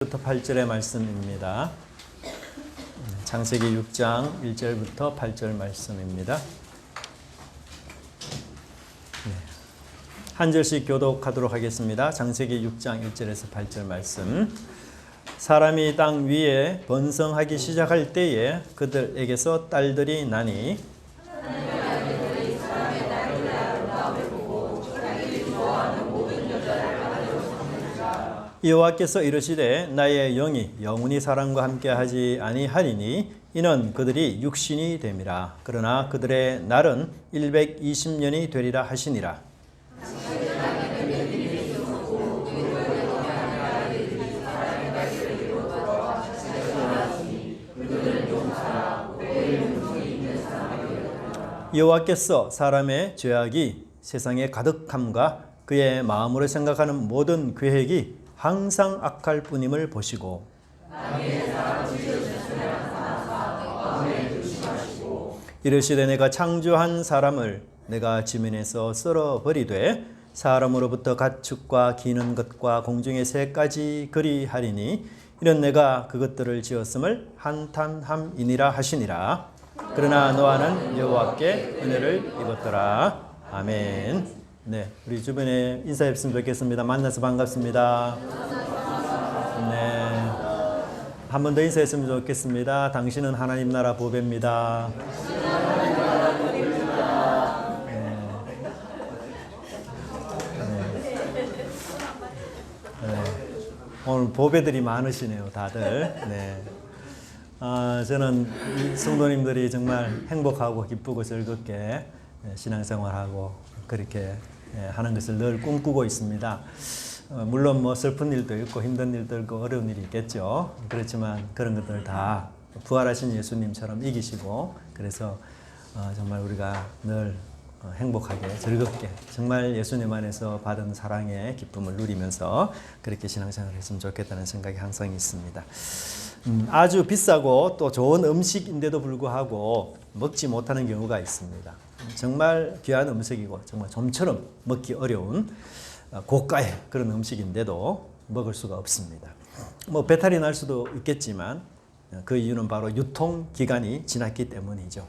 부터 8절의 말씀입니다. 창세기 6장 1절부터 8절 말씀입니다. 한 절씩 교독하도록 하겠습니다. 창세기 6장 1절에서 8절 말씀. 사람이 땅 위에 번성하기 시작할 때에 그들에게서 딸들이 나니 여호와께서 이르시되 나의 영이 영원히 사람과 함께하지 아니하리니 이는 그들이 육신이 됨이라. 그러나 그들의 날은 120년이 되리라 하시니라. 여호와께서 사람의 죄악이 세상에 가득함과 그의 마음으로 생각하는 모든 계획이 항상 악할 뿐임을 보시고 이르시되 내가 창조한 사람을 내가 지면에서 썰어버리되 사람으로부터 가축과 기는 것과 공중의 새까지 그리하리니 이런 내가 그것들을 지었음을 한탄함이니라 하시니라. 그러나 노아는 여호와께 은혜를 입었더라. 아멘. 네, 우리 주변에 인사했으면 좋겠습니다. 만나서 반갑습니다. 네, 한 번 더 인사했으면 좋겠습니다. 당신은 하나님 나라 보배입니다. 오늘 보배들이 많으시네요, 다들. 네. 저는 성도님들이 정말 행복하고 기쁘고 즐겁게 신앙생활하고 그렇게 하는 것을 늘 꿈꾸고 있습니다. 물론 뭐 슬픈 일도 있고 힘든 일도 있고 어려운 일이 있겠죠. 그렇지만 그런 것들 다 부활하신 예수님처럼 이기시고 그래서 정말 우리가 늘 행복하게 즐겁게 정말 예수님 안에서 받은 사랑의 기쁨을 누리면서 그렇게 신앙생활을 했으면 좋겠다는 생각이 항상 있습니다. 아주 비싸고 또 좋은 음식인데도 불구하고 먹지 못하는 경우가 있습니다. 정말 귀한 음식이고 정말 좀처럼 먹기 어려운 고가의 그런 음식인데도 먹을 수가 없습니다. 뭐 배탈이 날 수도 있겠지만 그 이유는 바로 유통기간이 지났기 때문이죠.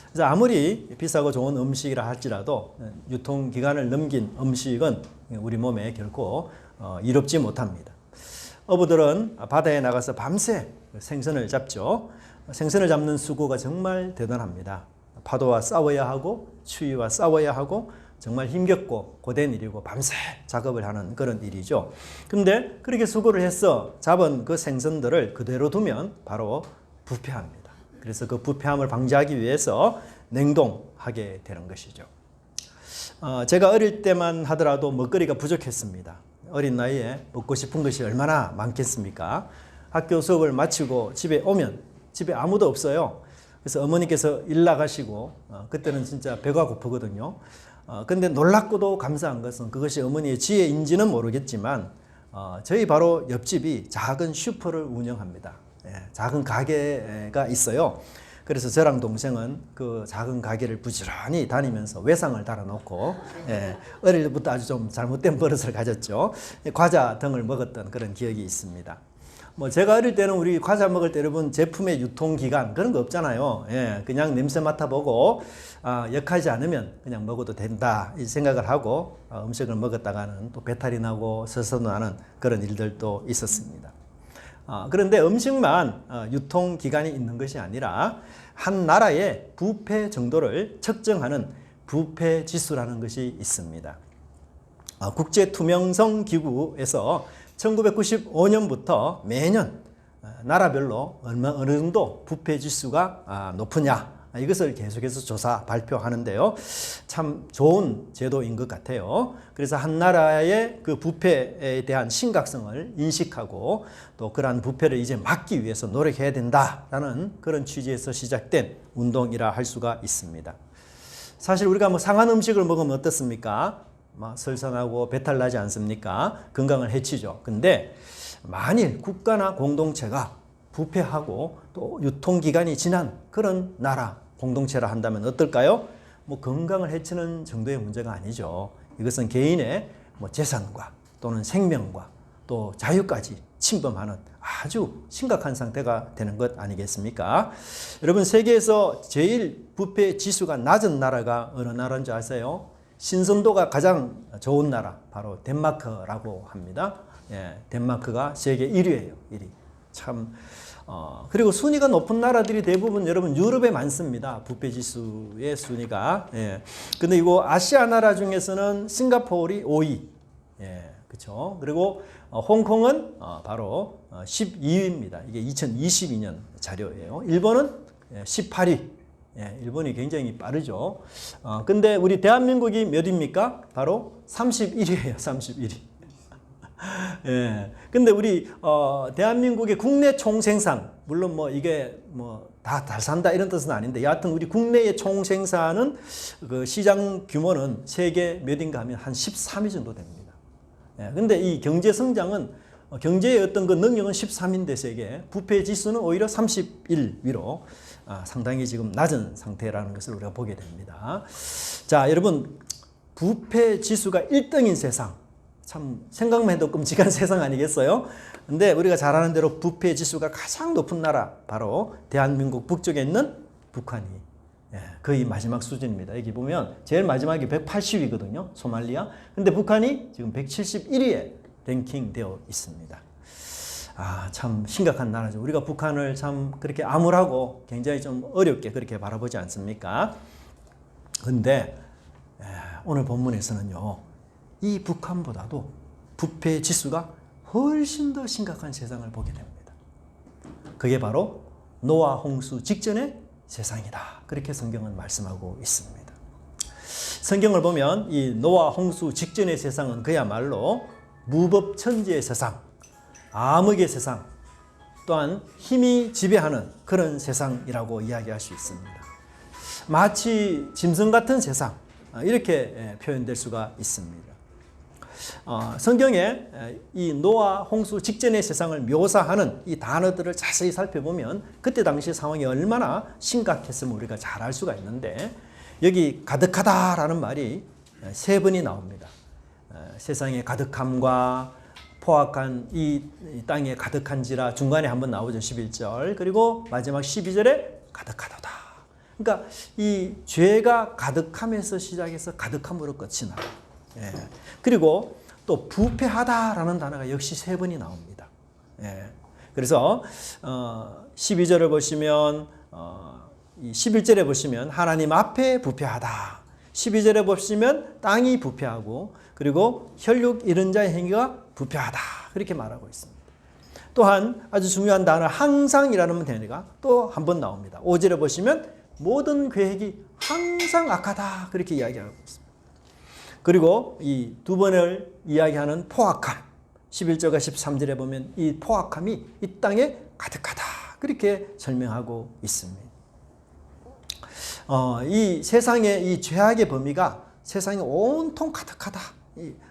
그래서 아무리 비싸고 좋은 음식이라 할지라도 유통기간을 넘긴 음식은 우리 몸에 결코 이롭지 못합니다. 어부들은 바다에 나가서 밤새 생선을 잡죠. 생선을 잡는 수고가 정말 대단합니다. 파도와 싸워야 하고 추위와 싸워야 하고 정말 힘겹고 고된 일이고 밤새 작업을 하는 그런 일이죠. 근데 그렇게 수고를 해서 잡은 그 생선들을 그대로 두면 바로 부패합니다. 그래서 그 부패함을 방지하기 위해서 냉동하게 되는 것이죠. 제가 어릴 때만 하더라도 먹거리가 부족했습니다. 어린 나이에 먹고 싶은 것이 얼마나 많겠습니까? 학교 수업을 마치고 집에 오면 집에 아무도 없어요. 그래서 어머니께서 일 나가시고 그때는 진짜 배가 고프거든요. 근데 놀랍고도 감사한 것은 그것이 어머니의 지혜인지는 모르겠지만 저희 바로 옆집이 작은 슈퍼를 운영합니다. 작은 가게가 있어요. 그래서 저랑 동생은 그 작은 가게를 부지런히 다니면서 외상을 달아놓고 어릴 때부터 아주 좀 잘못된 버릇을 가졌죠. 과자 등을 먹었던 그런 기억이 있습니다. 뭐 제가 어릴 때는 우리 과자 먹을 때 여러분 제품의 유통기간 그런 거 없잖아요. 그냥 냄새 맡아보고 역하지 않으면 그냥 먹어도 된다 이 생각을 하고 음식을 먹었다가는 또 배탈이 나고 서서도 나는 그런 일들도 있었습니다. 그런데 음식만 유통기간이 있는 것이 아니라 한 나라의 부패 정도를 측정하는 부패지수라는 것이 있습니다. 국제투명성 기구에서 1995년부터 매년 나라별로 어느 정도 부패지수가 높으냐 이것을 계속해서 조사 발표하는데요. 참 좋은 제도인 것 같아요. 그래서 한 나라의 그 부패에 대한 심각성을 인식하고 또 그러한 부패를 이제 막기 위해서 노력해야 된다라는 그런 취지에서 시작된 운동이라 할 수가 있습니다. 사실 우리가 뭐 상한 음식을 먹으면 어떻습니까? 막 설산하고 배탈 나지 않습니까? 건강을 해치죠. 근데 만일 국가나 공동체가 부패하고 또 유통기간이 지난 그런 나라, 공동체라 한다면 어떨까요? 뭐 건강을 해치는 정도의 문제가 아니죠. 이것은 개인의 뭐 재산과 또는 생명과 또 자유까지 침범하는 아주 심각한 상태가 되는 것 아니겠습니까? 여러분, 세계에서 제일 부패 지수가 낮은 나라가 어느 나라인 줄 아세요? 신선도가 가장 좋은 나라, 바로 덴마크라고 합니다. 예, 덴마크가 세계 1위예요. 1위. 참. 그리고 순위가 높은 나라들이 대부분 여러분 유럽에 많습니다. 부패 지수의 순위가. 예. 근데 이거 아시아 나라 중에서는 싱가포르이 5위. 예, 그렇죠. 그리고 홍콩은 바로 12위입니다. 이게 2022년 자료예요. 일본은 18위. 예, 일본이 굉장히 빠르죠. 근데 우리 대한민국이 몇입니까? 바로 31위예요. 31위. 예. 근데 우리 대한민국의 국내 총생산, 물론 뭐 이게 뭐 다 잘 산다 이런 뜻은 아닌데, 여하튼 우리 국내의 총생산은 그 시장 규모는 세계 몇인가 하면 한 13위 정도 됩니다. 예. 근데 이 경제 성장은 경제의 어떤 그 능력은 13인데 세계 부패 지수는 오히려 31위로 상당히 지금 낮은 상태라는 것을 우리가 보게 됩니다. 자, 여러분, 부패 지수가 1등인 세상, 참 생각만 해도 끔찍한 세상 아니겠어요? 근데 우리가 잘 아는 대로 부패 지수가 가장 높은 나라, 바로 대한민국 북쪽에 있는 북한이 거의 마지막 수준입니다. 여기 보면 제일 마지막이 180위거든요. 소말리아. 근데 북한이 지금 171위에 랭킹되어 있습니다. 참 심각한 나라죠. 우리가 북한을 참 그렇게 암울하고 굉장히 좀 어렵게 그렇게 바라보지 않습니까? 근데 오늘 본문에서는요, 이 북한보다도 부패 지수가 훨씬 더 심각한 세상을 보게 됩니다. 그게 바로 노아 홍수 직전의 세상이다. 그렇게 성경은 말씀하고 있습니다. 성경을 보면 이 노아 홍수 직전의 세상은 그야말로 무법천지의 세상, 암흑의 세상, 또한 힘이 지배하는 그런 세상이라고 이야기할 수 있습니다. 마치 짐승 같은 세상, 이렇게 표현될 수가 있습니다. 성경에 이 노아 홍수 직전의 세상을 묘사하는 이 단어들을 자세히 살펴보면 그때 당시 상황이 얼마나 심각했음을 우리가 잘 알 수가 있는데, 여기 가득하다라는 말이 3번이 나옵니다. 세상의 가득함과 포악한 이 땅에 가득한지라 중간에 한번 나오죠. 11절. 그리고 마지막 12절에 가득하도다. 그러니까 이 죄가 가득함에서 시작해서 가득함으로 끝이 나요. 예. 그리고 또 부패하다라는 단어가 역시 3번이 나옵니다. 예. 그래서 12절을 보시면 11절에 보시면 하나님 앞에 부패하다. 12절에 보시면 땅이 부패하고, 그리고 혈육 잃은 자의 행위가 부패하다. 그렇게 말하고 있습니다. 또한 아주 중요한 단어 항상이라는 단어가 또 한 번 나옵니다. 5절에 보시면 모든 계획이 항상 악하다. 그렇게 이야기하고 있습니다. 그리고 이 2번을 이야기하는 포악함, 11절과 13절에 보면 이 포악함이 이 땅에 가득하다. 그렇게 설명하고 있습니다. 이 세상의 이 죄악의 범위가 세상에 온통 가득하다.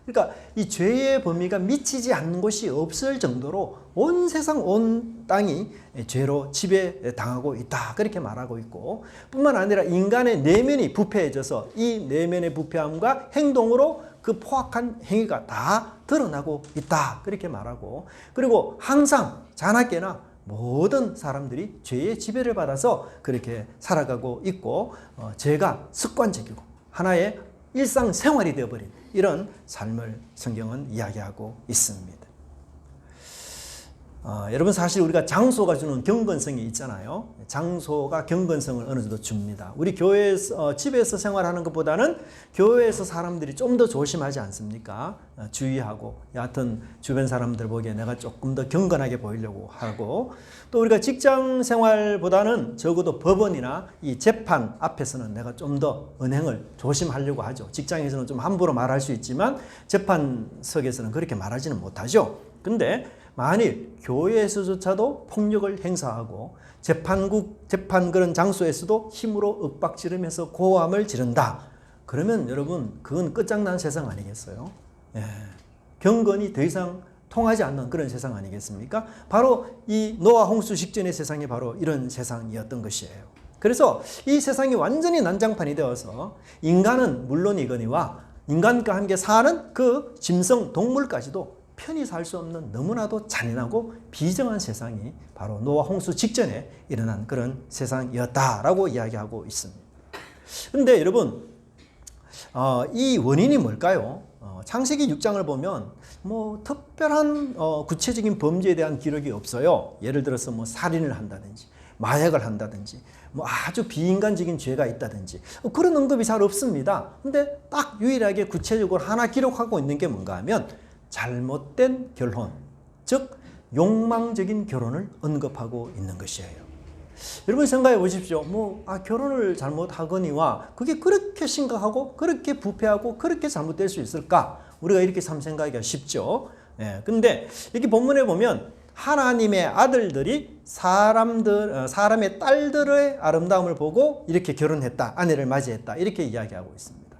그러니까 이 죄의 범위가 미치지 않는 곳이 없을 정도로 온 세상 온 땅이 죄로 지배당하고 있다. 그렇게 말하고 있고, 뿐만 아니라 인간의 내면이 부패해져서 이 내면의 부패함과 행동으로 그 포악한 행위가 다 드러나고 있다. 그렇게 말하고, 그리고 항상 자나깨나 모든 사람들이 죄의 지배를 받아서 그렇게 살아가고 있고, 죄가 습관적이고 하나의 일상생활이 되어버린 이런 삶을 성경은 이야기하고 있습니다. 여러분, 사실 우리가 장소가 주는 경건성이 있잖아요. 장소가 경건성을 어느 정도 줍니다. 우리 교회에서 집에서 생활하는 것보다는 교회에서 사람들이 좀 더 조심하지 않습니까? 주의하고, 여하튼 주변 사람들 보기에 내가 조금 더 경건하게 보이려고 하고, 또 우리가 직장 생활보다는 적어도 법원이나 이 재판 앞에서는 내가 좀 더 언행을 조심하려고 하죠. 직장에서는 좀 함부로 말할 수 있지만 재판석에서는 그렇게 말하지는 못하죠. 근데 만일 교회에서조차도 폭력을 행사하고 재판 그런 장소에서도 힘으로 윽박지르면서 고함을 지른다. 그러면 여러분, 그건 끝장난 세상 아니겠어요? 예. 경건이 더 이상 통하지 않는 그런 세상 아니겠습니까? 바로 이 노아 홍수 직전의 세상이 바로 이런 세상이었던 것이에요. 그래서 이 세상이 완전히 난장판이 되어서 인간은 물론이거니와 인간과 함께 사는 그 짐승 동물까지도 편히 살 수 없는 너무나도 잔인하고 비정한 세상이 바로 노아 홍수 직전에 일어난 그런 세상이었다라고 이야기하고 있습니다. 그런데 여러분, 이 원인이 뭘까요? 창세기 6장을 보면 뭐 특별한 구체적인 범죄에 대한 기록이 없어요. 예를 들어서 뭐 살인을 한다든지 마약을 한다든지 뭐 아주 비인간적인 죄가 있다든지 그런 언급이 잘 없습니다. 근데 딱 유일하게 구체적으로 하나 기록하고 있는 게 뭔가 하면 잘못된 결혼, 즉 욕망적인 결혼을 언급하고 있는 것이에요. 여러분 생각해 보십시오. 결혼을 잘못하거니와 그게 그렇게 심각하고 그렇게 부패하고 그렇게 잘못될 수 있을까? 우리가 이렇게 참 생각하기가 쉽죠. 근데 여기 본문에 보면 하나님의 아들들이 사람의 딸들의 아름다움을 보고 이렇게 결혼했다, 아내를 맞이했다, 이렇게 이야기하고 있습니다.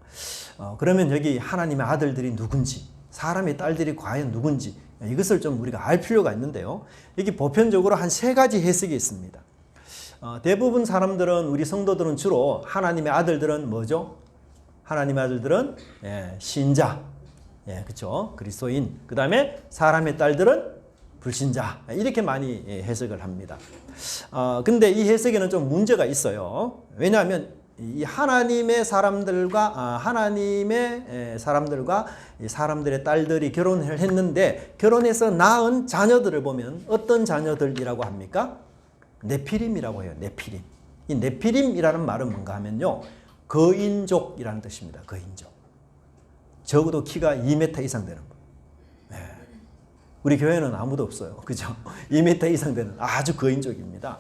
그러면 여기 하나님의 아들들이 누군지, 사람의 딸들이 과연 누군지 이것을 좀 우리가 알 필요가 있는데요. 여기 보편적으로 한 3가지 해석이 있습니다. 대부분 사람들은, 우리 성도들은 주로 하나님의 아들들은 뭐죠? 하나님의 아들들은 신자, 그렇죠? 그리스도인. 그 다음에 사람의 딸들은 불신자. 이렇게 많이 해석을 합니다. 근데 이 해석에는 좀 문제가 있어요. 왜냐하면 이 하나님의 사람들과 사람들의 딸들이 결혼을 했는데 결혼해서 낳은 자녀들을 보면 어떤 자녀들이라고 합니까? 네피림이라고 해요. 네피림. 이 네피림이라는 말은 뭔가 하면요, 거인족이라는 뜻입니다. 거인족. 적어도 키가 2m 이상 되는 거. 우리 교회는 아무도 없어요. 그죠? 2m 이상 되는 아주 거인족입니다.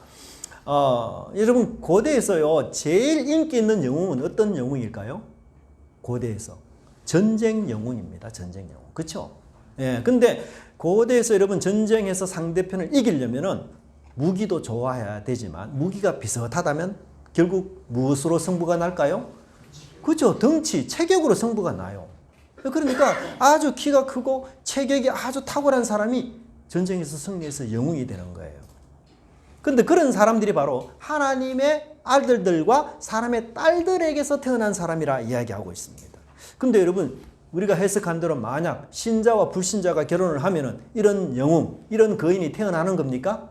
여러분, 고대에서요, 제일 인기 있는 영웅은 어떤 영웅일까요? 고대에서. 전쟁 영웅입니다. 전쟁 영웅. 그쵸? 근데 고대에서 여러분 전쟁에서 상대편을 이기려면은 무기도 좋아야 되지만 무기가 비슷하다면 결국 무엇으로 승부가 날까요? 그렇죠. 덩치, 체격으로 승부가 나요. 그러니까 아주 키가 크고 체격이 아주 탁월한 사람이 전쟁에서 승리해서 영웅이 되는 거예요. 그런데 그런 사람들이 바로 하나님의 아들들과 사람의 딸들에게서 태어난 사람이라 이야기하고 있습니다. 그런데 여러분, 우리가 해석한 대로 만약 신자와 불신자가 결혼을 하면은 이런 영웅, 이런 거인이 태어나는 겁니까?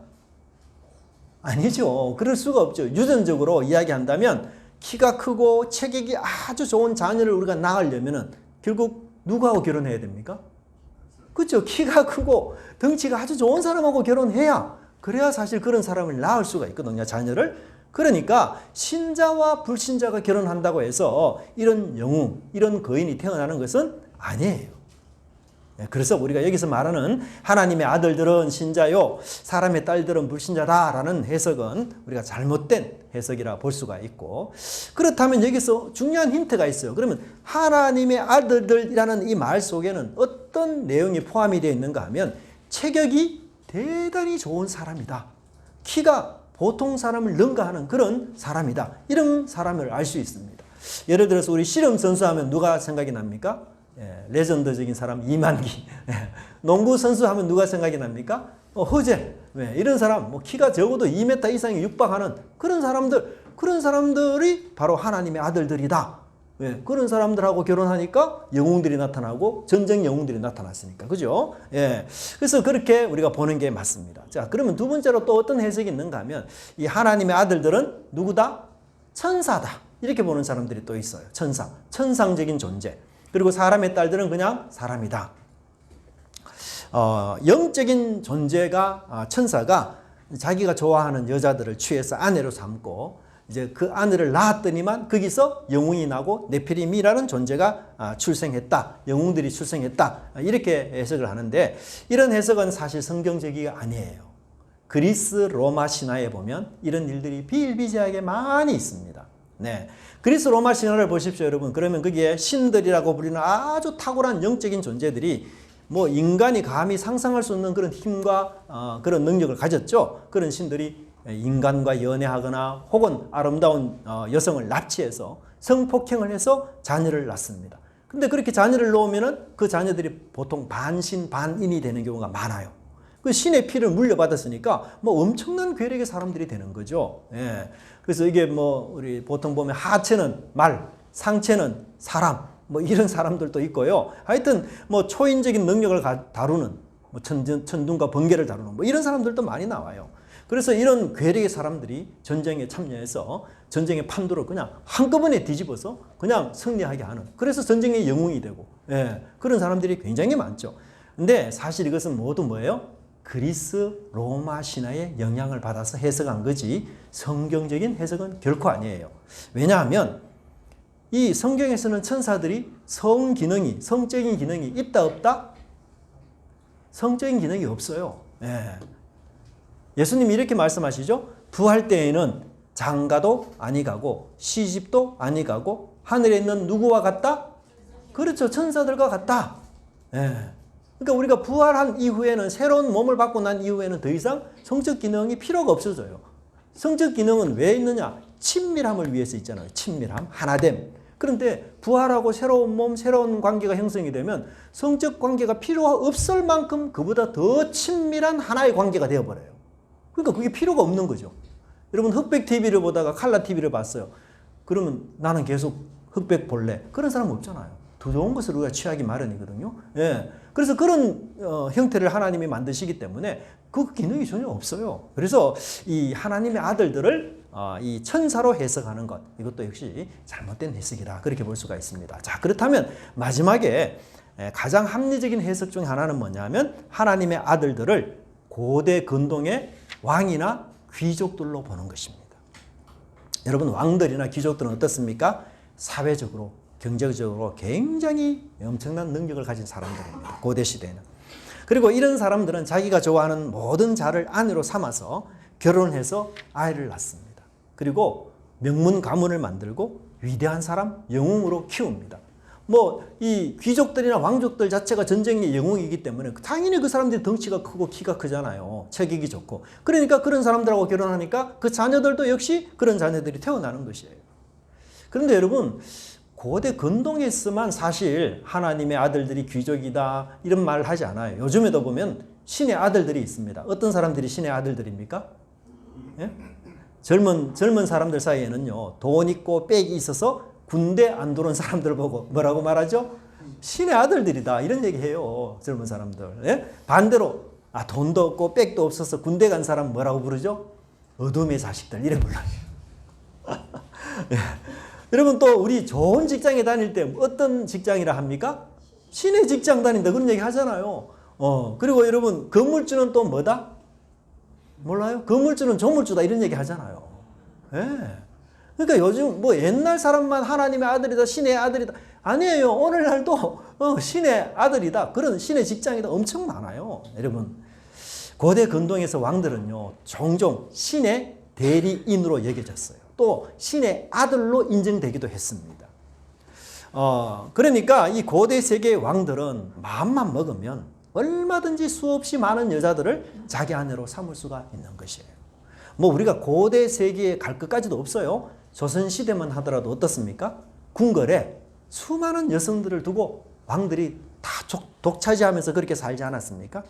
아니죠. 그럴 수가 없죠. 유전적으로 이야기한다면 키가 크고 체격이 아주 좋은 자녀를 우리가 낳으려면은 결국 누구하고 결혼해야 됩니까? 그렇죠. 키가 크고 덩치가 아주 좋은 사람하고 결혼해야, 그래야 사실 그런 사람을 낳을 수가 있거든요. 자녀를. 그러니까 신자와 불신자가 결혼한다고 해서 이런 영웅, 이런 거인이 태어나는 것은 아니에요. 그래서 우리가 여기서 말하는 하나님의 아들들은 신자요, 사람의 딸들은 불신자다라는 해석은 우리가 잘못된 해석이라 볼 수가 있고, 그렇다면 여기서 중요한 힌트가 있어요. 그러면 하나님의 아들들이라는 이 말 속에는 어떤 내용이 포함이 되어 있는가 하면 체격이 대단히 좋은 사람이다, 키가 보통 사람을 능가하는 그런 사람이다, 이런 사람을 알 수 있습니다. 예를 들어서 우리 씨름 선수 하면 누가 생각이 납니까? 레전드적인 사람 이만기. 농구 선수 하면 누가 생각이 납니까? 허재. 이런 사람, 키가 적어도 2m 이상에 육박하는 그런 사람들이 바로 하나님의 아들들이다. 그런 사람들하고 결혼하니까 영웅들이 나타나고 전쟁 영웅들이 나타났으니까. 그죠? 그래서 그렇게 우리가 보는 게 맞습니다. 자, 그러면 두 번째로 또 어떤 해석이 있는가 하면 이 하나님의 아들들은 누구다? 천사다. 이렇게 보는 사람들이 또 있어요. 천사. 천상적인 존재. 그리고 사람의 딸들은 그냥 사람이다. 영적인 존재가, 천사가 자기가 좋아하는 여자들을 취해서 아내로 삼고 이제 그 아내를 낳았더니만 거기서 영웅이 나고 네피림이라는 존재가 출생했다. 영웅들이 출생했다. 이렇게 해석을 하는데, 이런 해석은 사실 성경적이가 아니에요. 그리스 로마 신화에 보면 이런 일들이 비일비재하게 많이 있습니다. 그리스 로마 신화를 보십시오, 여러분. 그러면 거기에 신들이라고 부르는 아주 탁월한 영적인 존재들이 인간이 감히 상상할 수 없는 그런 힘과 그런 능력을 가졌죠. 그런 신들이 인간과 연애하거나 혹은 아름다운 여성을 납치해서 성폭행을 해서 자녀를 낳습니다. 근데 그렇게 자녀를 놓으면은 그 자녀들이 보통 반신 반인이 되는 경우가 많아요. 그 신의 피를 물려받았으니까 엄청난 괴력의 사람들이 되는 거죠. 그래서 이게 우리 보통 보면 하체는 말, 상체는 사람, 뭐 이런 사람들도 있고요. 하여튼 뭐 초인적인 능력을 다루는 뭐 천둥과 번개를 다루는 뭐 이런 사람들도 많이 나와요. 그래서 이런 괴력의 사람들이 전쟁에 참여해서 전쟁의 판도를 그냥 한꺼번에 뒤집어서 그냥 승리하게 하는, 그래서 전쟁의 영웅이 되고, 예, 그런 사람들이 굉장히 많죠. 근데 사실 이것은 모두 뭐예요? 그리스 로마 신화의 영향을 받아서 해석한 거지 성경적인 해석은 결코 아니에요. 왜냐하면 이 성경에서는 천사들이 성적인 기능이 있다 없다? 성적인 기능이 없어요. 예. 예수님이 이렇게 말씀하시죠. 부활 때에는 장가도 아니 가고 시집도 아니 가고 하늘에 있는 누구와 같다? 그렇죠. 천사들과 같다. 예. 그러니까 우리가 부활한 이후에는, 새로운 몸을 받고 난 이후에는 더 이상 성적 기능이 필요가 없어져요. 성적 기능은 왜 있느냐? 친밀함을 위해서 있잖아요. 친밀함, 하나됨. 그런데 부활하고 새로운 몸, 새로운 관계가 형성이 되면 성적 관계가 필요 없을 만큼 그보다 더 친밀한 하나의 관계가 되어버려요. 그러니까 그게 필요가 없는 거죠. 여러분 흑백 TV를 보다가 칼라 TV를 봤어요. 그러면 나는 계속 흑백 볼래. 그런 사람 없잖아요. 더 좋은 것을 우리가 취하기 마련이거든요. 예. 그래서 그런 형태를 하나님이 만드시기 때문에 그 기능이 전혀 없어요. 그래서 이 하나님의 아들들을 이 천사로 해석하는 것, 이것도 역시 잘못된 해석이라 그렇게 볼 수가 있습니다. 자, 그렇다면 마지막에 가장 합리적인 해석 중 하나는 뭐냐면 하나님의 아들들을 고대 근동의 왕이나 귀족들로 보는 것입니다. 여러분 왕들이나 귀족들은 어떻습니까? 사회적으로, 경제적으로 굉장히 엄청난 능력을 가진 사람들입니다. 고대 시대에는. 그리고 이런 사람들은 자기가 좋아하는 모든 자를 아내로 삼아서 결혼해서 아이를 낳습니다. 그리고 명문 가문을 만들고 위대한 사람, 영웅으로 키웁니다. 뭐 이 귀족들이나 왕족들 자체가 전쟁의 영웅이기 때문에 당연히 그 사람들이 덩치가 크고 키가 크잖아요. 체격이 좋고. 그러니까 그런 사람들하고 결혼하니까 그 자녀들도 역시 그런 자녀들이 태어나는 것이에요. 그런데 여러분 고대 근동에서만 사실 하나님의 아들들이 귀족이다 이런 말을 하지 않아요. 요즘에도 보면 신의 아들들이 있습니다. 어떤 사람들이 신의 아들들입니까? 예? 젊은 사람들 사이에는요, 돈 있고 빽이 있어서 군대 안 들어온 사람들 보고 뭐라고 말하죠? 신의 아들들이다 이런 얘기해요. 젊은 사람들. 예? 반대로 돈도 없고 빽도 없어서 군대 간 사람 뭐라고 부르죠? 어둠의 자식들 이래 불러요. 예. 여러분 또 우리 좋은 직장에 다닐 때 어떤 직장이라 합니까? 신의 직장 다닌다 그런 얘기 하잖아요. 그리고 여러분 건물주는 또 뭐다? 몰라요? 건물주는 조물주다 이런 얘기 하잖아요. 예. 그러니까 요즘 뭐 옛날 사람만 하나님의 아들이다, 신의 아들이다. 아니에요. 오늘날도 신의 아들이다. 그런 신의 직장이다. 엄청 많아요. 여러분 고대 근동에서 왕들은요 종종 신의 대리인으로 여겨졌어요. 또 신의 아들로 인정되기도 했습니다. 그러니까 이 고대 세계의 왕들은 마음만 먹으면 얼마든지 수없이 많은 여자들을 자기 아내로 삼을 수가 있는 것이에요. 뭐 우리가 고대 세계에 갈 것까지도 없어요. 조선시대만 하더라도 어떻습니까? 궁궐에 수많은 여성들을 두고 왕들이 다 독차지하면서 그렇게 살지 않았습니까?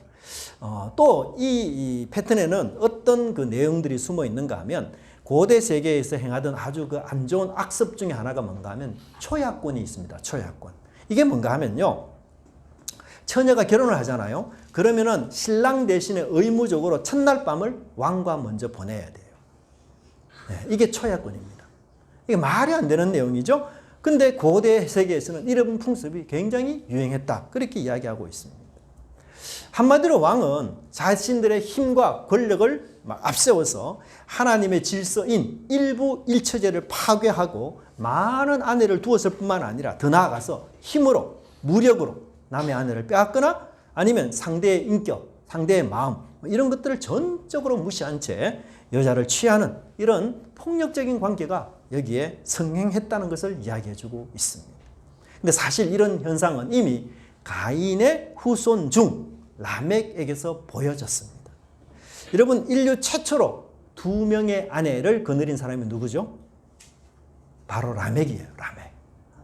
또 이 패턴에는 어떤 그 내용들이 숨어 있는가 하면 고대 세계에서 행하던 아주 그 안 좋은 악습 중에 하나가 뭔가 하면 초약권이 있습니다. 초약권. 이게 뭔가 하면요. 처녀가 결혼을 하잖아요. 그러면은 신랑 대신에 의무적으로 첫날 밤을 왕과 먼저 보내야 돼요. 네, 이게 초약권입니다. 이게 말이 안 되는 내용이죠. 근데 고대 세계에서는 이런 풍습이 굉장히 유행했다. 그렇게 이야기하고 있습니다. 한마디로 왕은 자신들의 힘과 권력을 앞세워서 하나님의 질서인 일부 일처제를 파괴하고 많은 아내를 두었을 뿐만 아니라 더 나아가서 힘으로, 무력으로 남의 아내를 빼앗거나 아니면 상대의 인격, 상대의 마음 이런 것들을 전적으로 무시한 채 여자를 취하는 이런 폭력적인 관계가 여기에 성행했다는 것을 이야기해주고 있습니다. 근데 사실 이런 현상은 이미 가인의 후손 중 라멕에게서 보여졌습니다. 여러분 인류 최초로 2명의 아내를 거느린 사람이 누구죠? 바로 라멕이에요. 라멕.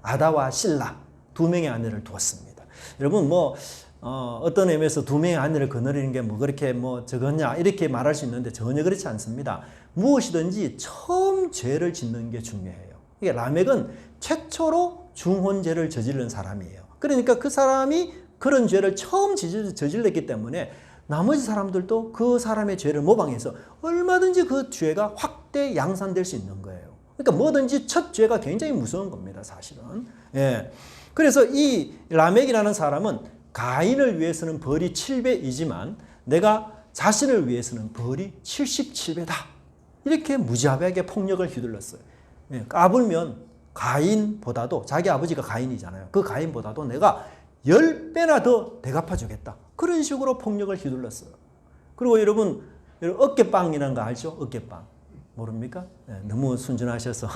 아다와 실라 2명의 아내를 두었습니다. 여러분 뭐 어떤 의미에서 2명의 아내를 거느리는 게 뭐 그렇게 뭐 적었냐 이렇게 말할 수 있는데 전혀 그렇지 않습니다. 무엇이든지 처음 죄를 짓는 게 중요해요. 이게 라멕은 최초로 중혼죄를 저지른 사람이에요. 그러니까 그 사람이 그런 죄를 처음 저질렀기 때문에 나머지 사람들도 그 사람의 죄를 모방해서 얼마든지 그 죄가 확대 양산될 수 있는 거예요. 그러니까 뭐든지 첫 죄가 굉장히 무서운 겁니다, 사실은. 예. 그래서 이 라멕이라는 사람은 가인을 위해서는 벌이 7배이지만 내가 자신을 위해서는 벌이 77배다. 이렇게 무자비하게 폭력을 휘둘렀어요. 예. 까불면 가인보다도, 자기 아버지가 가인이잖아요. 그 가인보다도 내가 10배나 더 대갚아 주겠다. 그런 식으로 폭력을 휘둘렀어요. 그리고 여러분 어깨빵이라는 거 알죠? 어깨빵. 모릅니까? 네, 너무 순진하셔서.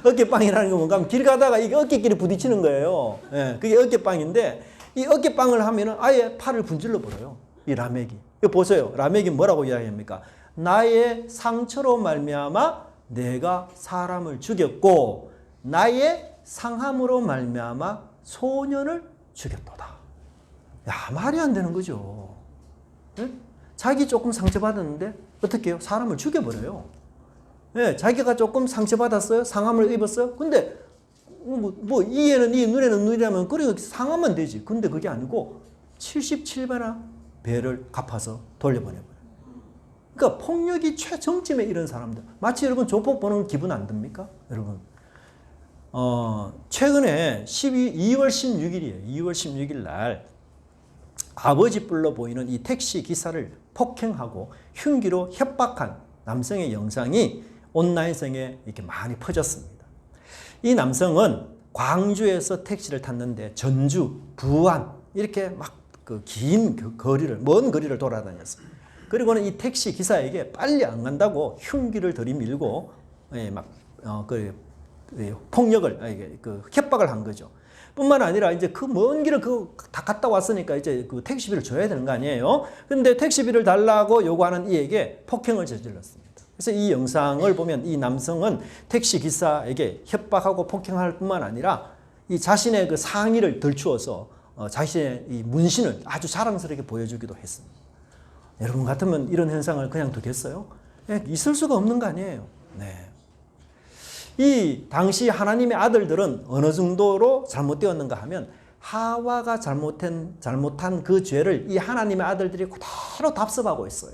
어깨빵이라는 건 뭔가 하면 길 가다가 이게 어깨끼리 부딪히는 거예요. 네, 그게 어깨빵인데 이 어깨빵을 하면은 아예 팔을 분질러 버려요. 이 라멕이. 이거 보세요. 라멕이 뭐라고 이야기합니까? 나의 상처로 말미암아 내가 사람을 죽였고 나의 상함으로 말미암아 소년을 죽였도다. 야, 말이 안 되는 거죠. 네? 자기 조금 상처받았는데 어떻게 해요? 사람을 죽여버려요. 네, 자기가 조금 상처받았어요. 상함을 입었어요. 근데 뭐 이에는 이, 눈에는 눈이라면 그래 상하면 되지. 근데 그게 아니고 77배나 배를 갚아서 돌려보내버려요. 그러니까 폭력이 최정점에 이런 사람들. 마치 여러분 조폭 보는 기분 안 듭니까? 여러분. 최근에 2월 16일이에요. 2월 16일 날 아버지 뿔로 보이는 이 택시 기사를 폭행하고 흉기로 협박한 남성의 영상이 온라인상에 이렇게 많이 퍼졌습니다. 이 남성은 광주에서 택시를 탔는데 전주, 부안 이렇게 막 그 긴 거리를, 먼 거리를 돌아다녔어요. 그리고는 이 택시 기사에게 빨리 안 간다고 흉기를 들이밀고 폭력을, 협박을 한 거죠. 뿐만 아니라 이제 그 먼 길을 다 갔다 왔으니까 이제 그 택시비를 줘야 되는 거 아니에요? 근데 택시비를 달라고 요구하는 이에게 폭행을 저질렀습니다. 그래서 이 영상을 보면 이 남성은 택시 기사에게 협박하고 폭행할 뿐만 아니라 이 자신의 그 상의를 들추어서 자신의 이 문신을 아주 자랑스럽게 보여주기도 했습니다. 여러분 같으면 이런 현상을 그냥 두겠어요? 있을 수가 없는 거 아니에요? 네. 이 당시 하나님의 아들들은 어느 정도로 잘못되었는가 하면 하와가 잘못한 그 죄를 이 하나님의 아들들이 그대로 답습하고 있어요.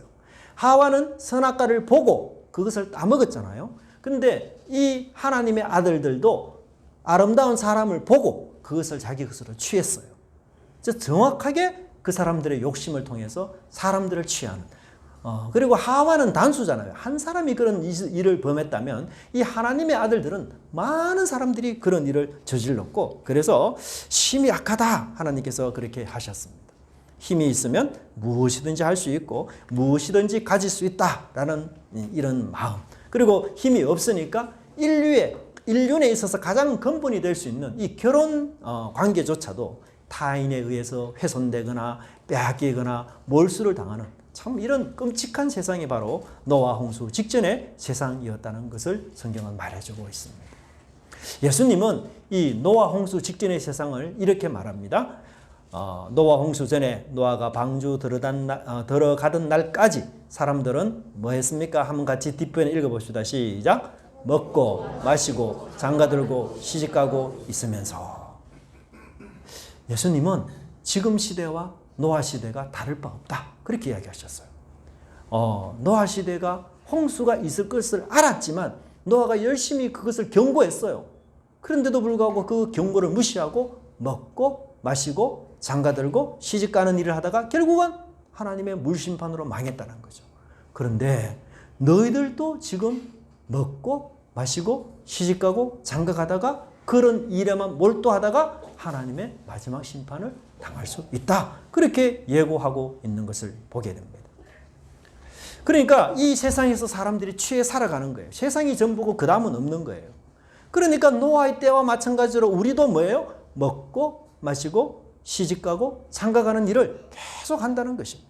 하와는 선악과를 보고 그것을 따먹었잖아요. 근데 이 하나님의 아들들도 아름다운 사람을 보고 그것을 자기 것으로 취했어요. 정확하게 그 사람들의 욕심을 통해서 사람들을 취하는. 그리고 하와는 단수잖아요. 한 사람이 그런 일을 범했다면 이 하나님의 아들들은 많은 사람들이 그런 일을 저질렀고 그래서 힘이 약하다 하나님께서 그렇게 하셨습니다. 힘이 있으면 무엇이든지 할 수 있고 무엇이든지 가질 수 있다라는 이런 마음. 그리고 힘이 없으니까 인륜에 있어서 가장 근본이 될 수 있는 이 결혼 관계조차도 타인에 의해서 훼손되거나 빼앗기거나 몰수를 당하는 참 이런 끔찍한 세상이 바로 노아 홍수 직전의 세상이었다는 것을 성경은 말해주고 있습니다. 예수님은 이 노아 홍수 직전의 세상을 이렇게 말합니다. 노아 홍수 전에 노아가 방주 들어가던 날까지 사람들은 뭐 했습니까? 한번 같이 뒷부분 읽어봅시다. 시작. 먹고 마시고 장가들고 시집가고 있으면서. 예수님은 지금 시대와 노아 시대가 다를 바 없다. 그렇게 이야기하셨어요. 노아 시대가 홍수가 있을 것을 알았지만 노아가 열심히 그것을 경고했어요. 그런데도 불구하고 그 경고를 무시하고 먹고 마시고 장가들고 시집가는 일을 하다가 결국은 하나님의 물심판으로 망했다는 거죠. 그런데 너희들도 지금 먹고 마시고 시집가고 장가가다가 그런 일에만 몰두하다가 하나님의 마지막 심판을 당할 수 있다. 그렇게 예고하고 있는 것을 보게 됩니다. 그러니까 이 세상에서 사람들이 취해 살아가는 거예요. 세상이 전부고 그 다음은 없는 거예요. 그러니까 노아의 때와 마찬가지로 우리도 뭐예요? 먹고 마시고 시집가고 장가가는 일을 계속 한다는 것입니다.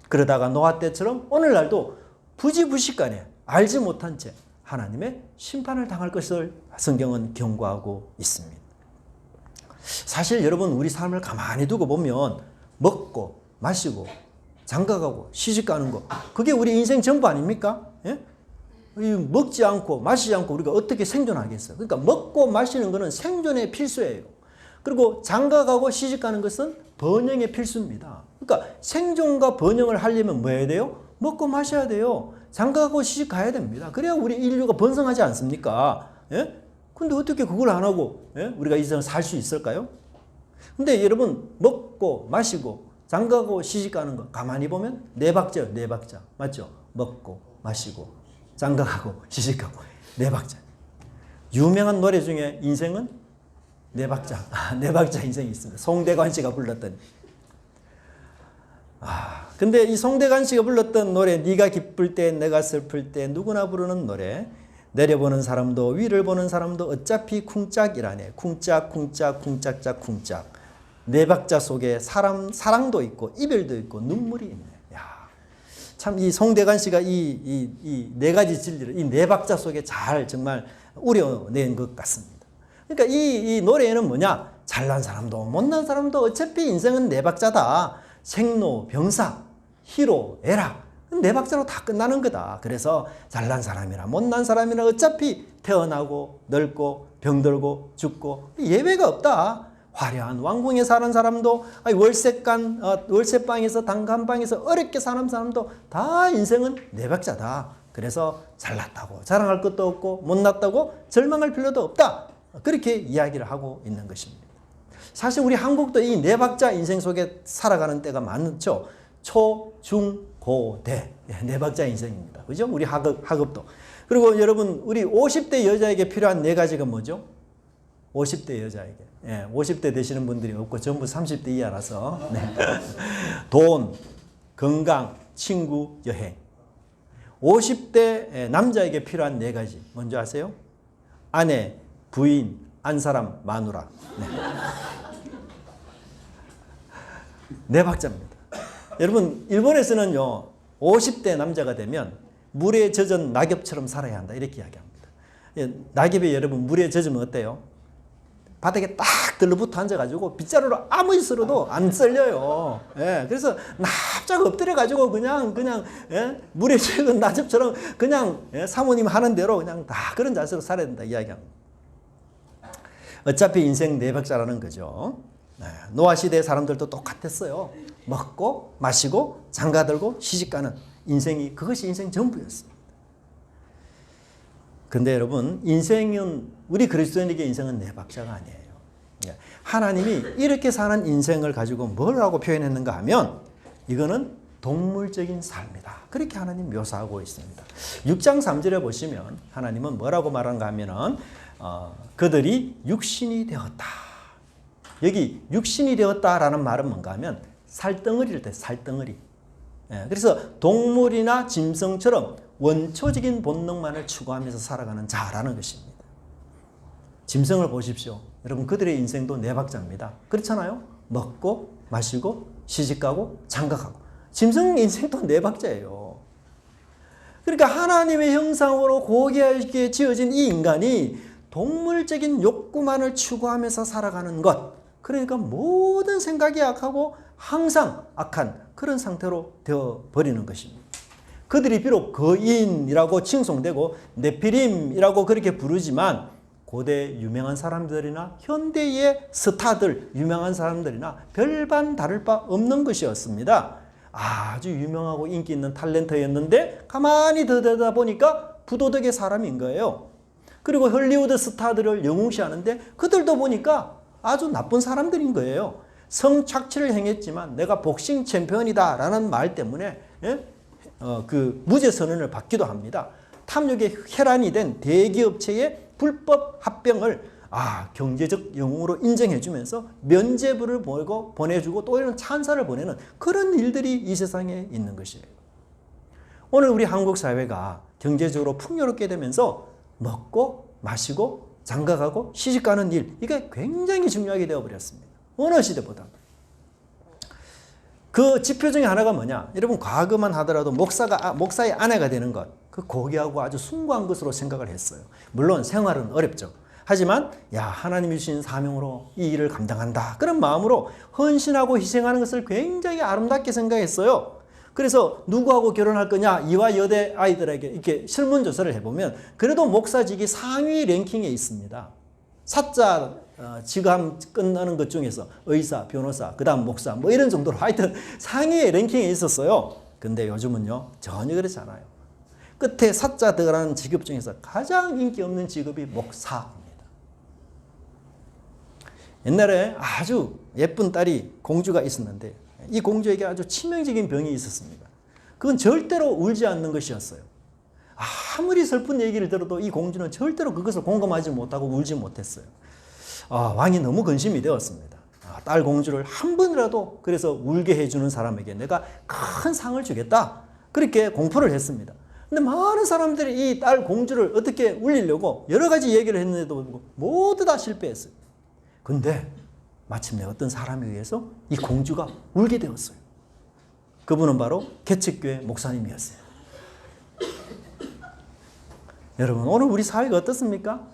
그러다가 노아 때처럼 오늘날도 부지부식간에 알지 못한 채 하나님의 심판을 당할 것을 성경은 경고하고 있습니다. 사실 여러분 우리 삶을 가만히 두고 보면 먹고 마시고 장가가고 시집가는 거 그게 우리 인생 전부 아닙니까? 예? 먹지 않고 마시지 않고 우리가 어떻게 생존하겠어요? 그러니까 먹고 마시는 것은 생존의 필수예요. 그리고 장가가고 시집가는 것은 번영의 필수입니다. 그러니까 생존과 번영을 하려면 뭐 해야 돼요? 먹고 마셔야 돼요. 장가가고 시집 가야 됩니다. 그래야 우리 인류가 번성하지 않습니까? 예? 근데 어떻게 그걸 안 하고 예? 우리가 이 세상을 살 수 있을까요? 근데 여러분 먹고 마시고 장가가고 시집가는 거 가만히 보면 네 박자예요. 네 박자. 맞죠? 먹고 마시고 장가가고 시집가고 네 박자. 유명한 노래 중에 인생은 네 박자. 네 박자 인생이 있습니다. 송대관 씨가 불렀던. 근데 이 송대관 씨가 불렀던 노래 네가 기쁠 때 내가 슬플 때 누구나 부르는 노래 내려보는 사람도 위를 보는 사람도 어차피 쿵짝이라네. 쿵짝 쿵짝 쿵짝짝 쿵짝. 네 박자 속에 사랑도 있고 이별도 있고 눈물이 있네. 참 이 송대관 씨가 이 네 가지 진리를 이 네 박자 속에 잘 정말 우려낸 것 같습니다. 그러니까 이 노래에는 뭐냐? 잘난 사람도 못난 사람도 어차피 인생은 네 박자다. 생로병사, 희로, 애락 네 박자로 다 끝나는 거다. 그래서 잘난 사람이나 못난 사람이나 어차피 태어나고 늙고 병들고 죽고 예외가 없다. 화려한 왕궁에 사는 사람도 월세방에서 단칸방에서 어렵게 사는 사람도 다 인생은 네 박자다. 그래서 잘났다고 자랑할 것도 없고 못났다고 절망할 필요도 없다. 그렇게 이야기를 하고 있는 것입니다. 사실 우리 한국도 이 네 박자 인생 속에 살아가는 때가 많죠. 초, 중, 고, 대. 네 박자 인생입니다. 그죠? 우리 학업도. 그리고 여러분 우리 50대 여자에게 필요한 네 가지가 뭐죠? 50대 여자에게. 50대 되시는 분들이 없고 전부 30대 이하라서. 네. 돈, 건강, 친구, 여행. 50대 남자에게 필요한 네 가지. 뭔지 아세요? 아내, 부인, 안사람, 마누라. 네 박자입니다. 여러분 일본에서는요 50대 남자가 되면 물에 젖은 낙엽처럼 살아야 한다 이렇게 이야기합니다. 낙엽이 여러분 물에 젖으면 어때요? 바닥에 딱 들러붙어 앉아가지고 빗자루로 아무리 쓸어도 안 썰려요. 그래서 납작 엎드려가지고 그냥 물에 젖은 낙엽처럼 그냥 사모님 하는 대로 그냥 다 그런 자세로 살아야 된다 이야기합니다. 어차피 인생 네 박자라는 거죠. 노아 시대의 사람들도 똑같았어요. 먹고 마시고 장가들고 시집가는 인생이 그것이 인생 전부였습니다. 근데 여러분 인생은 우리 그리스도인에게 인생은 네 박자가 아니에요. 하나님이 이렇게 사는 인생을 가지고 뭐라고 표현했는가 하면 이거는 동물적인 삶이다. 그렇게 하나님 묘사하고 있습니다. 6장 3절에 보시면 하나님은 뭐라고 말하는가 하면은 그들이 육신이 되었다. 여기 육신이 되었다라는 말은 뭔가 하면 살덩어리를 때 살덩어리. 그래서 동물이나 짐승처럼 원초적인 본능만을 추구하면서 살아가는 자라는 것입니다. 짐승을 보십시오. 여러분 그들의 인생도 네 박자입니다. 그렇잖아요? 먹고 마시고 시집가고 장가가고. 짐승 인생도 네 박자예요. 그러니까 하나님의 형상으로 고귀하게 지어진 이 인간이 동물적인 욕구만을 추구하면서 살아가는 것. 그러니까 모든 생각이 악하고 항상 악한 그런 상태로 되어버리는 것입니다. 그들이 비록 거인이라고 칭송되고 네피림이라고 그렇게 부르지만 고대 유명한 사람들이나 현대의 스타들, 유명한 사람들이나 별반 다를 바 없는 것이었습니다. 아주 유명하고 인기 있는 탤런트였는데 가만히 들여다 보니까 부도덕의 사람인 거예요. 그리고 헐리우드 스타들을 영웅시하는데 그들도 보니까 아주 나쁜 사람들인 거예요. 성착취를 행했지만 내가 복싱 챔피언이다 라는 말 때문에 그 무죄 선언을 받기도 합니다. 탐욕의 혈안이 된 대기업체의 불법 합병을 경제적 영웅으로 인정해주면서 면죄부를 보내주고 또 이런 찬사를 보내는 그런 일들이 이 세상에 있는 것이에요. 오늘 우리 한국 사회가 경제적으로 풍요롭게 되면서 먹고 마시고 장가가고 시집가는 일, 이게 굉장히 중요하게 되어버렸습니다. 어느 시대보다. 그 지표 중에 하나가 뭐냐? 여러분 과거만 하더라도 목사의 아내가 되는 것, 그 고귀하고 아주 숭고한 것으로 생각을 했어요. 물론 생활은 어렵죠. 하지만 하나님이 주신 사명으로 이 일을 감당한다. 그런 마음으로 헌신하고 희생하는 것을 굉장히 아름답게 생각했어요. 그래서 누구하고 결혼할 거냐 이화 여대 아이들에게 이렇게 설문조사를 해보면 그래도 목사직이 상위 랭킹에 있습니다. 사자 직함 끝나는 것 중에서 의사, 변호사, 그 다음 목사 뭐 이런 정도로 하여튼 상위 랭킹에 있었어요. 근데 요즘은요 전혀 그렇지 않아요. 끝에 사자 들어가는 직업 중에서 가장 인기 없는 직업이 목사입니다. 옛날에 아주 예쁜 딸이 공주가 있었는데 이 공주에게 아주 치명적인 병이 있었습니다. 그건 절대로 울지 않는 것이었어요. 아무리 슬픈 얘기를 들어도 이 공주는 절대로 그것을 공감하지 못하고 울지 못했어요. 왕이 너무 근심이 되었습니다. 딸 공주를 한 번이라도 그래서 울게 해주는 사람에게 내가 큰 상을 주겠다. 그렇게 공포를 했습니다. 근데 많은 사람들이 이 딸 공주를 어떻게 울리려고 여러 가지 얘기를 했는데도 모두 다 실패했어요. 근데 마침내 어떤 사람에 의해서 이 공주가 울게 되었어요. 그분은 바로 개척교회 목사님이었어요. 여러분 오늘 우리 사회가 어떻습니까?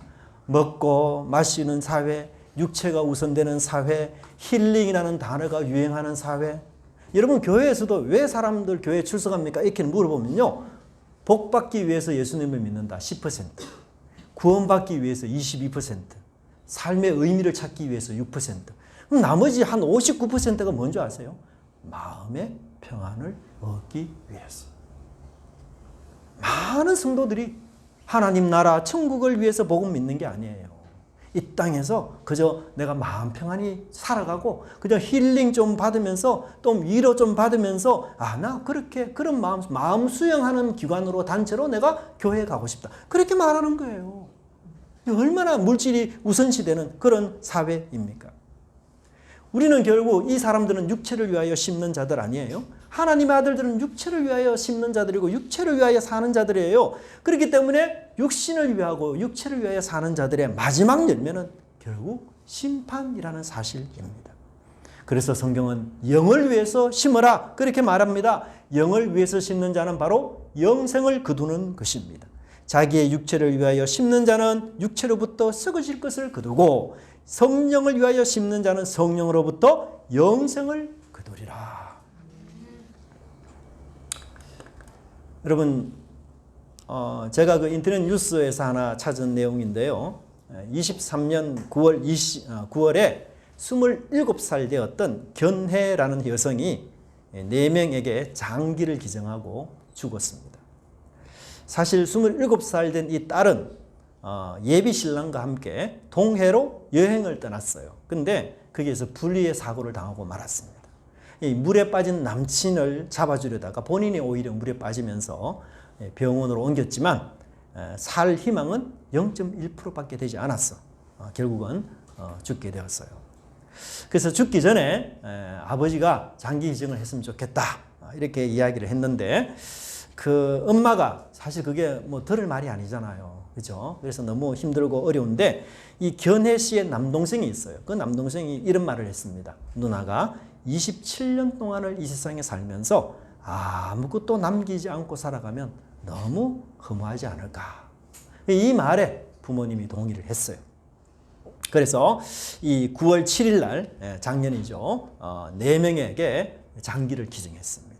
먹고 마시는 사회, 육체가 우선되는 사회, 힐링이라는 단어가 유행하는 사회. 여러분 교회에서도 왜 사람들 교회에 출석합니까? 이렇게 물어보면요. 복받기 위해서 예수님을 믿는다 10%, 구원받기 위해서 22%, 삶의 의미를 찾기 위해서 6%. 그럼 나머지 한 59%가 뭔지 아세요? 마음의 평안을 얻기 위해서. 많은 성도들이 하나님 나라 천국을 위해서 복음 믿는 게 아니에요. 이 땅에서 그저 내가 마음 평안히 살아가고 그저 힐링 좀 받으면서 또 위로 좀 받으면서 나 그렇게 그런 마음 수용하는 기관으로 단체로 내가 교회에 가고 싶다. 그렇게 말하는 거예요. 얼마나 물질이 우선시되는 그런 사회입니까? 우리는 결국 이 사람들은 육체를 위하여 심는 자들 아니에요? 하나님의 아들들은 육체를 위하여 심는 자들이고 육체를 위하여 사는 자들이에요. 그렇기 때문에 육신을 위하고 육체를 위하여 사는 자들의 마지막 열매는 결국 심판이라는 사실입니다. 그래서 성경은 영을 위해서 심어라 그렇게 말합니다. 영을 위해서 심는 자는 바로 영생을 거두는 것입니다. 자기의 육체를 위하여 심는 자는 육체로부터 썩어질 것을 거두고 성령을 위하여 심는 자는 성령으로부터 영생을 거두리라. 여러분 제가 그 인터넷 뉴스에서 하나 찾은 내용인데요. 23년 9월에 27살 되었던 견해라는 여성이 4명에게 장기를 기증하고 죽었습니다. 사실 27살 된 이 딸은 예비 신랑과 함께 동해로 여행을 떠났어요. 근데 거기에서 불의의 사고를 당하고 말았습니다. 이 물에 빠진 남친을 잡아주려다가 본인이 오히려 물에 빠지면서 병원으로 옮겼지만 살 희망은 0.1%밖에 되지 않았어. 결국은 죽게 되었어요. 그래서 죽기 전에 아버지가 장기 기증을 했으면 좋겠다 이렇게 이야기를 했는데 그 엄마가 사실 그게 뭐 들을 말이 아니잖아요. 그죠? 그래서 너무 힘들고 어려운데 이 견해 씨의 남동생이 있어요. 그 남동생이 이런 말을 했습니다. 누나가 27년 동안을 이 세상에 살면서 아무것도 남기지 않고 살아가면 너무 허무하지 않을까. 이 말에 부모님이 동의를 했어요. 그래서 이 9월 7일 날 작년이죠. 4명에게 장기를 기증했습니다.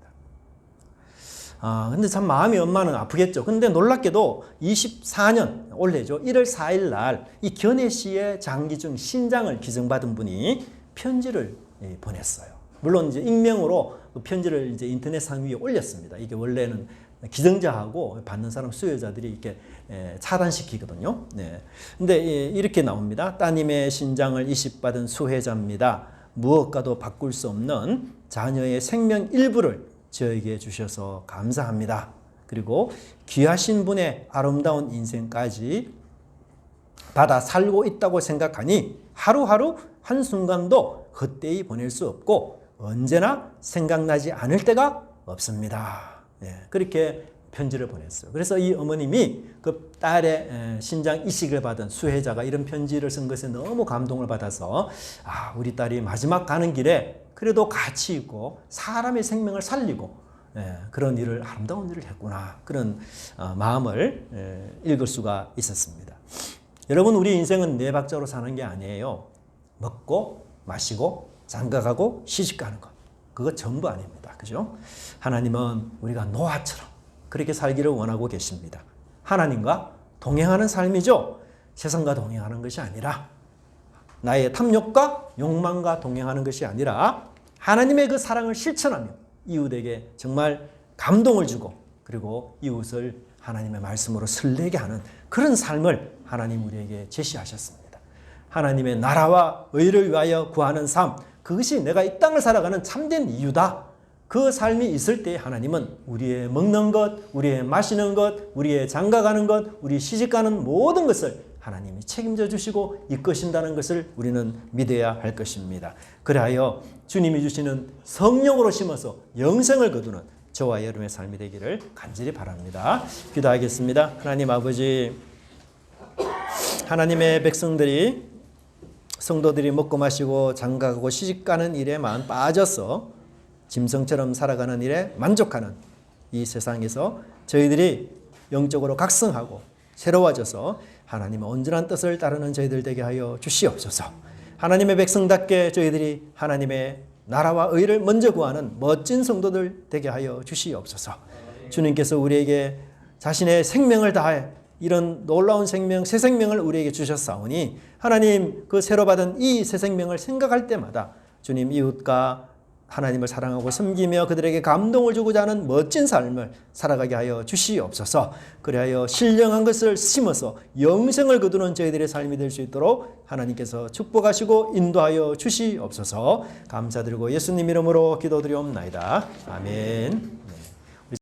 근데 참 마음이 엄마는 아프겠죠. 근데 놀랍게도 24년 올해죠. 1월 4일 날 이 견해 씨의 장기중 신장을 기증받은 분이 편지를 보냈어요. 물론 이제 익명으로 그 편지를 이제 인터넷상 위에 올렸습니다. 이게 원래는 기증자하고 받는 사람 수요자들이 이렇게 차단시키거든요. 네. 근데 이렇게 나옵니다. 따님의 신장을 이식받은 수혜자입니다. 무엇과도 바꿀 수 없는 자녀의 생명 일부를 저에게 주셔서 감사합니다. 그리고 귀하신 분의 아름다운 인생까지 받아 살고 있다고 생각하니 하루하루 한순간도 헛되이 보낼 수 없고 언제나 생각나지 않을 때가 없습니다. 그렇게 편지를 보냈어요. 그래서 이 어머님이 그 딸의 신장 이식을 받은 수혜자가 이런 편지를 쓴 것에 너무 감동을 받아서 우리 딸이 마지막 가는 길에 그래도 가치 있고 사람의 생명을 살리고 그런 일을 아름다운 일을 했구나 그런 마음을 읽을 수가 있었습니다. 여러분 우리 인생은 네 박자로 사는 게 아니에요. 먹고 마시고 장가가고 시집가는 것. 그거 전부 아닙니다. 그죠? 하나님은 우리가 노아처럼 그렇게 살기를 원하고 계십니다. 하나님과 동행하는 삶이죠. 세상과 동행하는 것이 아니라 나의 탐욕과 욕망과 동행하는 것이 아니라 하나님의 그 사랑을 실천하며 이웃에게 정말 감동을 주고 그리고 이웃을 하나님의 말씀으로 설레게 하는 그런 삶을 하나님 우리에게 제시하셨습니다. 하나님의 나라와 의를 위하여 구하는 삶, 그것이 내가 이 땅을 살아가는 참된 이유다. 그 삶이 있을 때 하나님은 우리의 먹는 것, 우리의 마시는 것, 우리의 장가가는 것, 우리 시집가는 모든 것을 하나님이 책임져 주시고 이끄신다는 것을 우리는 믿어야 할 것입니다. 그리하여 주님이 주시는 성령으로 심어서 영생을 거두는 저와 여러분의 삶이 되기를 간절히 바랍니다. 기도하겠습니다. 하나님 아버지, 하나님의 백성들이 성도들이 먹고 마시고 장가가고 시집가는 일에만 빠져서 짐승처럼 살아가는 일에 만족하는 이 세상에서 저희들이 영적으로 각성하고 새로워져서 하나님의 온전한 뜻을 따르는 저희들 되게 하여 주시옵소서. 하나님의 백성답게 저희들이 하나님의 나라와 의를 먼저 구하는 멋진 성도들 되게 하여 주시옵소서. 주님께서 우리에게 자신의 생명을 다해 이런 놀라운 생명, 새 생명을 우리에게 주셨사오니 하나님 그 새로 받은 이 새 생명을 생각할 때마다 주님 이웃과 하나님을 사랑하고 섬기며 그들에게 감동을 주고자 하는 멋진 삶을 살아가게 하여 주시옵소서. 그리하여 신령한 것을 심어서 영생을 거두는 저희들의 삶이 될 수 있도록 하나님께서 축복하시고 인도하여 주시옵소서. 감사드리고 예수님 이름으로 기도드리옵나이다. 아멘.